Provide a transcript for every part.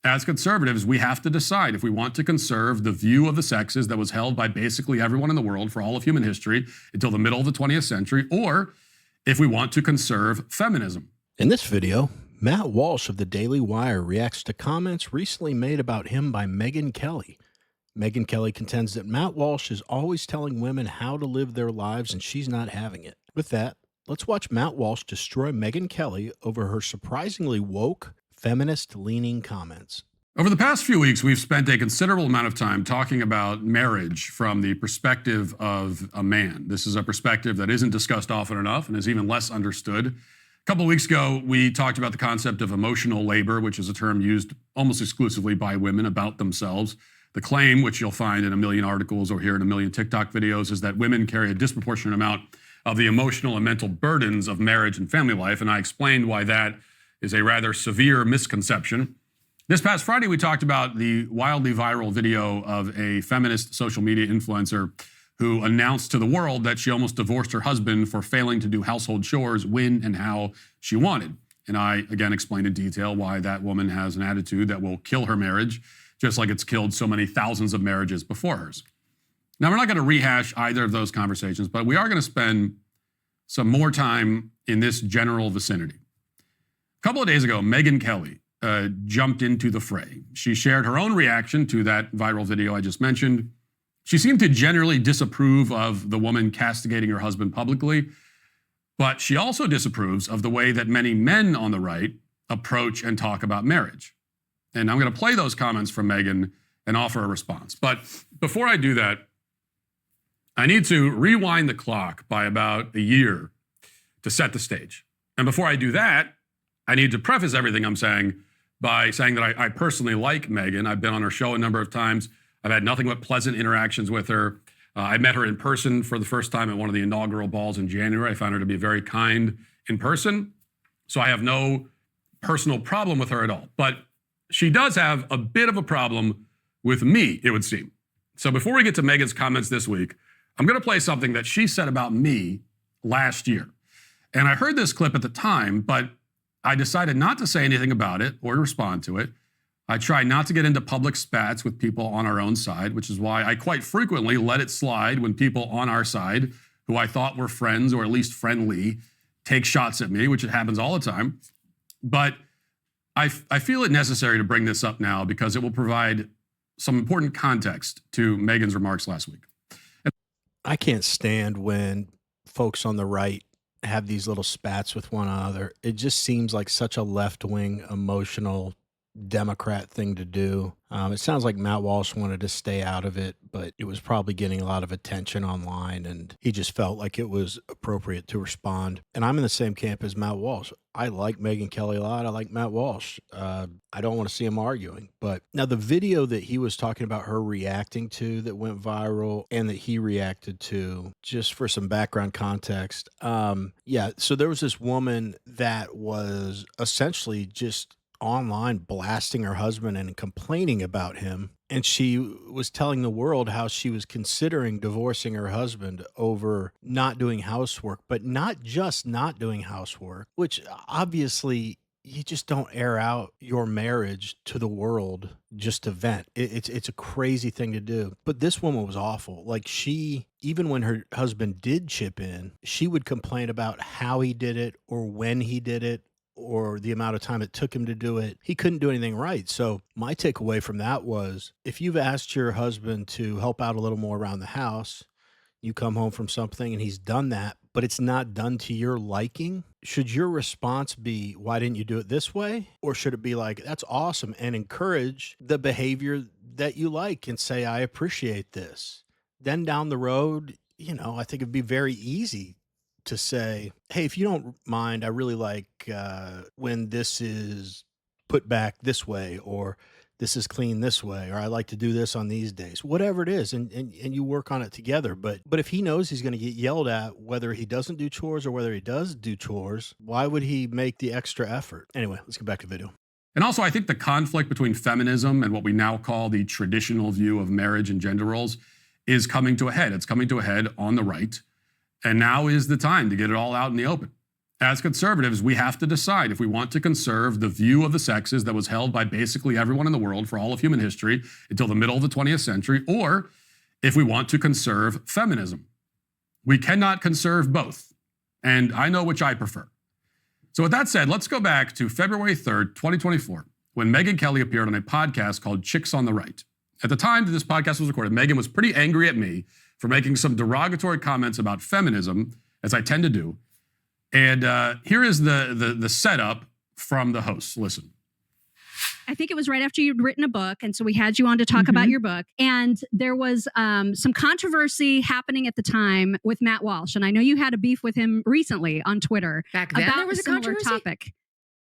as conservatives, we have to decide if we want to conserve the view of the sexes that was held by basically everyone in the world for all of human history until the middle of the 20th century, or if we want to conserve feminism. In this video, Matt Walsh of the Daily Wire reacts to comments recently made about him by Megyn Kelly. Megyn Kelly contends that Matt Walsh is always telling women how to live their lives and she's not having it. With that, let's watch Matt Walsh destroy Megyn Kelly over her surprisingly woke, feminist-leaning comments. Over the past few weeks, we've spent a considerable amount of time talking about marriage from the perspective of a man. This is a perspective that isn't discussed often enough and is even less understood. A couple of weeks ago, we talked about the concept of emotional labor, which is a term used almost exclusively by women about themselves. The claim, which you'll find in a million articles or hear in a million TikTok videos, is that women carry a disproportionate amount of the emotional and mental burdens of marriage and family life, and I explained why that is a rather severe misconception. This past Friday, we talked about the wildly viral video of a feminist social media influencer who announced to the world that she almost divorced her husband for failing to do household chores when and how she wanted. And I, again, explained in detail why that woman has an attitude that will kill her marriage, just like it's killed so many thousands of marriages before hers. Now, we're not going to rehash either of those conversations, but we are going to spend some more time in this general vicinity. A couple of days ago, Megyn Kelly jumped into the fray. She shared her own reaction to that viral video I just mentioned. She seemed to generally disapprove of the woman castigating her husband publicly, but she also disapproves of the way that many men on the right approach and talk about marriage. And I'm going to play those comments from Megyn and offer a response. But before I do that, I need to rewind the clock by about a year to set the stage. And before I do that, I need to preface everything I'm saying by saying that I personally like Megyn. I've been on her show a number of times. I've had nothing but pleasant interactions with her. I met her in person for the first time at one of the inaugural balls in January. I found her to be very kind in person. So I have no personal problem with her at all. But she does have a bit of a problem with me, it would seem. So before we get to Megyn's comments this week, I'm going to play something that she said about me last year. And I heard this clip at the time, but I decided not to say anything about it or to respond to it. I try not to get into public spats with people on our own side, which is why I quite frequently let it slide when people on our side, who I thought were friends or at least friendly, take shots at me, which it happens all the time. But I feel it necessary to bring this up now because it will provide some important context to Megyn's remarks last week. I can't stand when folks on the right have these little spats with one another. It just seems like such a left-wing, emotional Democrat thing to do. It sounds like Matt Walsh wanted to stay out of it, but it was probably getting a lot of attention online, and he just felt like it was appropriate to respond. And I'm in the same camp as Matt Walsh. I like Megyn Kelly a lot. I like Matt Walsh. I don't want to see him arguing. But now the video that he was talking about her reacting to that went viral and that he reacted to, just for some background context. Yeah, so there was this woman that was essentially just online blasting her husband and complaining about him. And she was telling the world how she was considering divorcing her husband over not doing housework, but not just not doing housework, which obviously you just don't air out your marriage to the world just to vent. It's a crazy thing to do. But this woman was awful. Like, she, even when her husband did chip in, she would complain about how he did it or when he did it, or the amount of time it took him to do it. He couldn't do anything right. So my takeaway from that was, if you've asked your husband to help out a little more around the house, you come home from something and he's done that, but it's not done to your liking, should your response be, why didn't you do it this way? Or should it be like, that's awesome, and encourage the behavior that you like and say, I appreciate this? Then down the road, I think it'd be very easy to say, hey, if you don't mind, I really like when this is put back this way, or this is clean this way, or I like to do this on these days, whatever it is, and you work on it together. But if he knows he's going to get yelled at whether he doesn't do chores or whether he does do chores, why would he make the extra effort? Anyway, let's get back to the video. And also, I think the conflict between feminism and what we now call the traditional view of marriage and gender roles is coming to a head. It's coming to a head on the right. And now is the time to get it all out in the open. As conservatives, we have to decide if we want to conserve the view of the sexes that was held by basically everyone in the world for all of human history until the middle of the 20th century, or if we want to conserve feminism. We cannot conserve both, and I know which I prefer. So with that said, let's go back to February 3rd, 2024, when Megyn Kelly appeared on a podcast called Chicks on the Right. At the time that this podcast was recorded, Megyn was pretty angry at me for making some derogatory comments about feminism, as I tend to do. And here is the setup from the host. Listen. I think it was right after you'd written a book. And so we had you on to talk about your book. And there was some controversy happening at the time with Matt Walsh. And I know you had a beef with him recently on Twitter. Back then about there was a similar controversy? topic.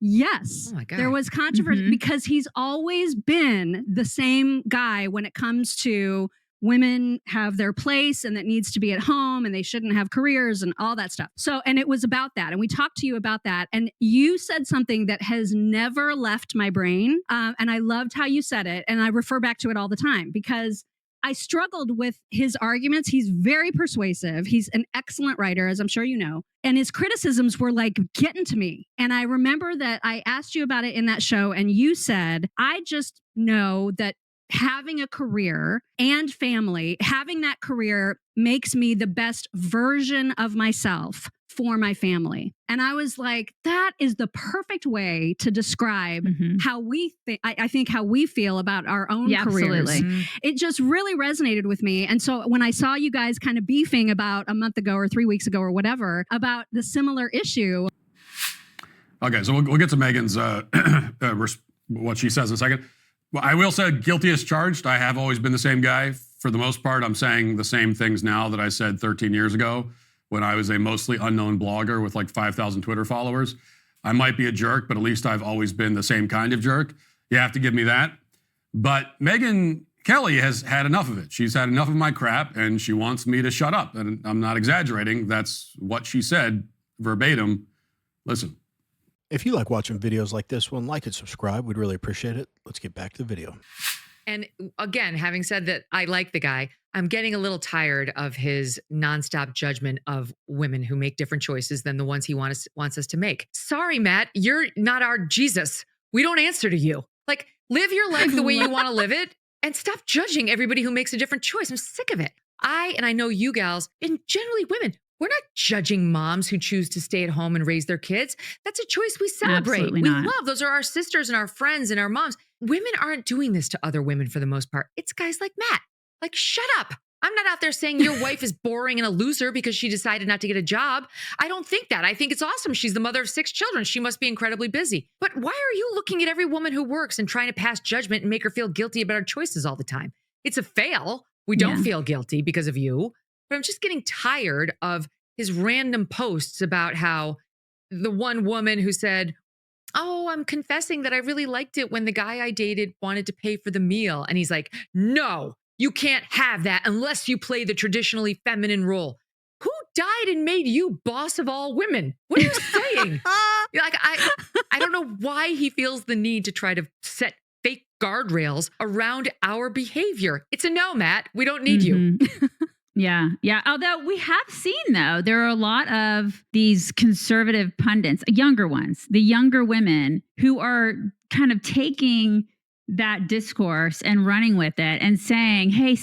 Yes. Oh my God. There was controversy because he's always been the same guy when it comes to women have their place and that needs to be at home and they shouldn't have careers and all that stuff. So, and it was about that. And we talked to you about that. And you said something that has never left my brain. And I loved how you said it. And I refer back to it all the time because I struggled with his arguments. He's very persuasive. He's an excellent writer, as I'm sure you know. And his criticisms were like getting to me. And I remember that I asked you about it in that show. And you said, I just know that having a career and family, having that career makes me the best version of myself for my family. And I was like, that is the perfect way to describe how we think, I think how we feel about our own careers. Absolutely. It just really resonated with me. And so when I saw you guys kind of beefing about a month ago or 3 weeks ago or whatever about the similar issue. Okay, so we'll get to Megyn's, what she says in a second. Well, I will say guilty as charged. I have always been the same guy. For the most part, I'm saying the same things now that I said 13 years ago when I was a mostly unknown blogger with like 5,000 Twitter followers. I might be a jerk, but at least I've always been the same kind of jerk. You have to give me that. But Megyn Kelly has had enough of it. She's had enough of my crap, and she wants me to shut up. And I'm not exaggerating. That's what she said verbatim. Listen. If you like watching videos like this one, like and subscribe. We'd really appreciate it. Let's get back to the video. And again, having said that, I like the guy. I'm getting a little tired of his nonstop judgment of women who make different choices than the ones he wants us to make. Sorry, Matt, you're not our Jesus. We don't answer to you. Like, live your life the way you want to live it and stop judging everybody who makes a different choice. I'm sick of it. I know you gals, and generally women, we're not judging moms who choose to stay at home and raise their kids. That's a choice we celebrate. Absolutely we not. love. Those are our sisters and our friends and our moms. Women aren't doing this to other women for the most part. It's guys like Matt. Like, shut up. I'm not out there saying your wife is boring and a loser because she decided not to get a job. I don't think that. I think it's awesome. She's the mother of 6 children. She must be incredibly busy. But why are you looking at every woman who works and trying to pass judgment and make her feel guilty about her choices all the time? It's a fail. We don't feel guilty because of you. But I'm just getting tired of his random posts about how the one woman who said, oh, I'm confessing that I really liked it when the guy I dated wanted to pay for the meal. And he's like, no, you can't have that unless you play the traditionally feminine role. Who died and made you boss of all women? What are you saying? Like, I don't know why he feels the need to try to set fake guardrails around our behavior. It's a no, Matt. We don't need you. Yeah. Although we have seen, though, there are a lot of these conservative pundits, younger ones, the younger women who are kind of taking that discourse and running with it and saying, hey,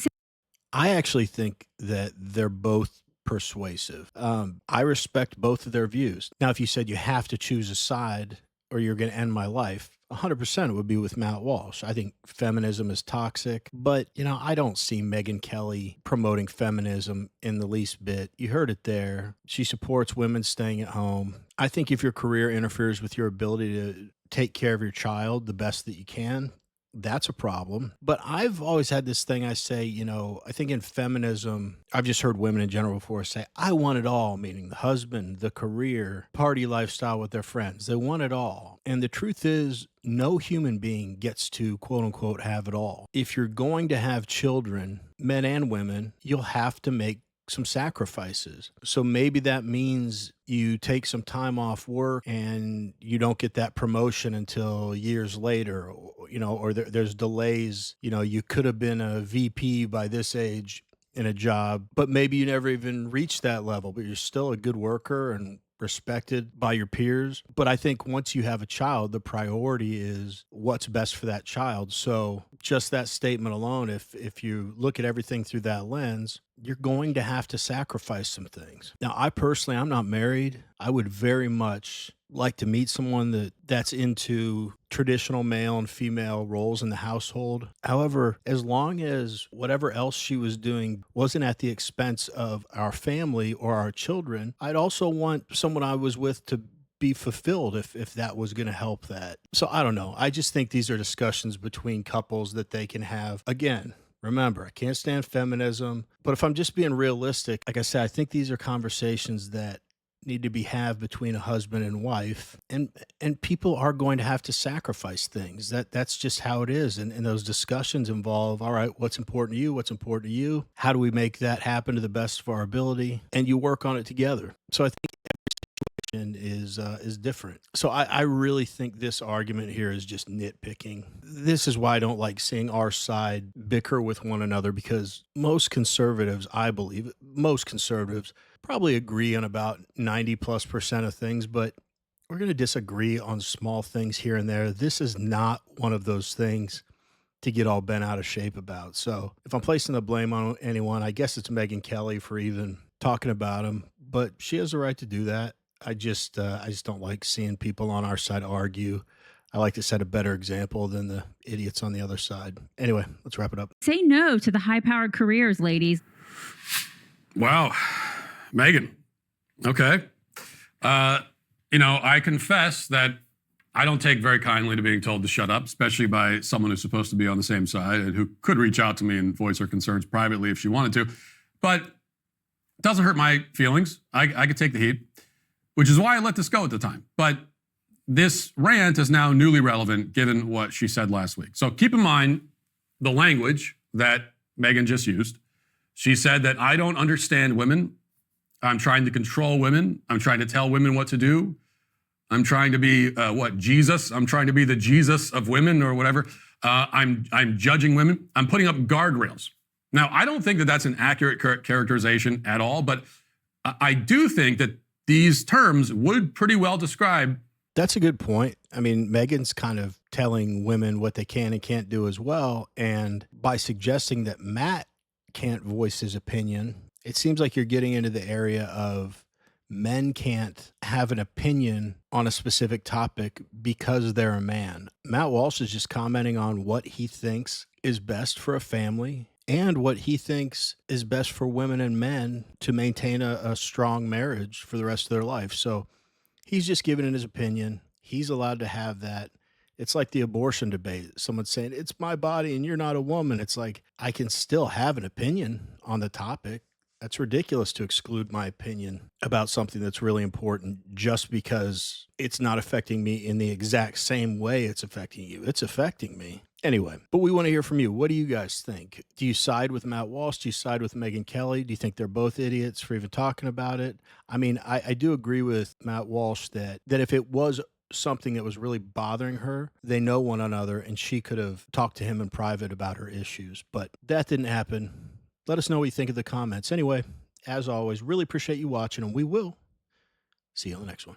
I actually think that they're both persuasive. I respect both of their views. Now, if you said you have to choose a side or you're going to end my life, 100% it would be with Matt Walsh. I think feminism is toxic, but, you know, I don't see Megyn Kelly promoting feminism in the least bit. You heard it there. She supports women staying at home. I think if your career interferes with your ability to take care of your child the best that you can, that's a problem. But I've always had this thing I say, you know, I think in feminism, I've just heard women in general before say, I want it all, meaning the husband, the career, party lifestyle with their friends. They want it all. And the truth is, no human being gets to, quote unquote, have it all. If you're going to have children, men and women, you'll have to make some sacrifices. So maybe that means you take some time off work and you don't get that promotion until years later, you know, or there's delays. You know, you could have been a VP by this age in a job, but maybe you never even reached that level, but you're still a good worker and respected by your peers. But I think once you have a child, the priority is what's best for that child. So just that statement alone, if you look at everything through that lens, you're going to have to sacrifice some things. Now, I personally, I'm not married. I would very much like to meet someone that's into traditional male and female roles in the household. However, as long as whatever else she was doing wasn't at the expense of our family or our children, I'd also want someone I was with to be fulfilled if that was going to help that. So I don't know. I just think these are discussions between couples that they can have. Again, remember, I can't stand feminism, but if I'm just being realistic, like I said, I think these are conversations that need to be had between a husband and wife, and people are going to have to sacrifice things. That's just how it is. And those discussions involve, all right, what's important to you? What's important to you? How do we make that happen to the best of our ability? And you work on it together. So I think is different. So I really think this argument here is just nitpicking. This is why I don't like seeing our side bicker with one another, because most conservatives, I believe, most conservatives probably agree on about 90+% of things, but we're going to disagree on small things here and there. This is not one of those things to get all bent out of shape about. So if I'm placing the blame on anyone, I guess it's Megyn Kelly for even talking about him, but she has the right to do that. I just don't like seeing people on our side argue. I like to set a better example than the idiots on the other side. Anyway, let's wrap it up. Say no to the high-powered careers, ladies. Wow. Megyn. Okay. I confess that I don't take very kindly to being told to shut up, especially by someone who's supposed to be on the same side and who could reach out to me and voice her concerns privately if she wanted to. But it doesn't hurt my feelings. I could take the heat, which is why I let this go at the time. But this rant is now newly relevant given what she said last week. So keep in mind the language that Megyn just used. She said that I don't understand women. I'm trying to control women. I'm trying to tell women what to do. I'm trying to be, Jesus? I'm trying to be the Jesus of women or whatever. I'm judging women. I'm putting up guardrails. Now, I don't think that that's an accurate characterization at all, but I do think that these terms would pretty well describe. That's a good point. I mean, Megyn's kind of telling women what they can and can't do as well. And by suggesting that Matt can't voice his opinion, it seems like you're getting into the area of men can't have an opinion on a specific topic because they're a man. Matt Walsh is just commenting on what he thinks is best for a family and what he thinks is best for women and men to maintain a strong marriage for the rest of their life. So he's just giving his opinion. He's allowed to have that. It's like the abortion debate. Someone's saying, it's my body and you're not a woman. It's like, I can still have an opinion on the topic. That's ridiculous to exclude my opinion about something that's really important just because it's not affecting me in the exact same way it's affecting you. It's affecting me. Anyway, but we want to hear from you. What do you guys think? Do you side with Matt Walsh? Do you side with Megyn Kelly? Do you think they're both idiots for even talking about it? I mean, I do agree with Matt Walsh that if it was something that was really bothering her, they know one another and she could have talked to him in private about her issues, but that didn't happen. Let us know what you think in the comments. Anyway, as always, really appreciate you watching, and we will see you on the next one.